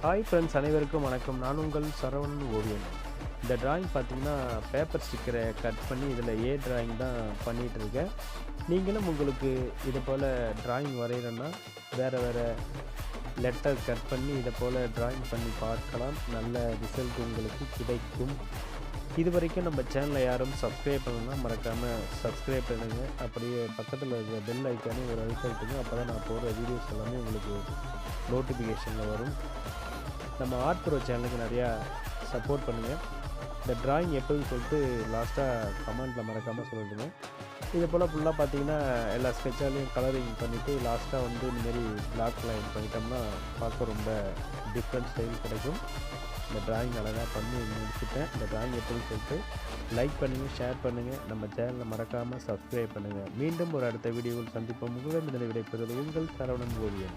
Hi friends, அனைவருக்கும் வணக்கம். நான் உங்கள் சரவணன் ஓவியன். இந்த டிராயிங் பார்த்தீங்கன்னா பேப்பர் ஸ்டிக்கரை கட் பண்ணி இதில் டிராயிங் தான் பண்ணிகிட்டு இருக்கேன். நீங்களும் உங்களுக்கு இது போல் டிராயிங் வரைகிறேன்னா வேறு லெட்டர் கட் பண்ணி இதை போல் டிராயிங் பண்ணி பார்க்கலாம். நல்ல ரிசல்ட் உங்களுக்கு கிடைக்கும். இது வரைக்கும் நம்ம சேனலை யாரும் சப்ஸ்கிரைப் பண்ணணும்னா மறக்காமல் சப்ஸ்கிரைப் பண்ணுங்க. அப்படியே பக்கத்தில் இருக்கிற பெல் ஐக்கானே ஒரு அழுத்தட்டுங்க. அப்போ தான் நான் போடுற வீடியோஸ் எல்லாமே உங்களுக்கு நோட்டிஃபிகேஷனில் வரும். நம்ம ஆர்ட் ப்ரோ சேனலுக்கு நிறையா சப்போர்ட் பண்ணுங்கள். இந்த டிராயிங் எப்போதுன்னு சொல்லிட்டு லாஸ்ட்டாக கமெண்ட்டில் மறக்காமல் சொல்லிடுங்க. இது போல் ஃபுல்லாக பார்த்தீங்கன்னா எல்லா ஸ்கெட்சாலையும் கலரிங் பண்ணிவிட்டு லாஸ்ட்டாக இந்தமாரி பிளாக் லைன் பண்ணிட்டோம்னா பார்க்க ரொம்ப டிஃப்ரெண்ட் ஸ்டைல் கிடைக்கும். இந்த டிராயிங் அழகாக பண்ணி முடிச்சுட்டேன். இந்த டிராயிங் எப்படின்னு சொல்லிட்டு லைக் பண்ணுங்கள், ஷேர் பண்ணுங்கள், நம்ம சேனலை மறக்காமல் சப்ஸ்கிரைப் பண்ணுங்கள். மீண்டும் ஒரு அடுத்த வீடியோவில் சந்திப்போம். உங்களிடம் இதனை விடைபெறுவது உங்கள் சரவணன் ஓவியன்.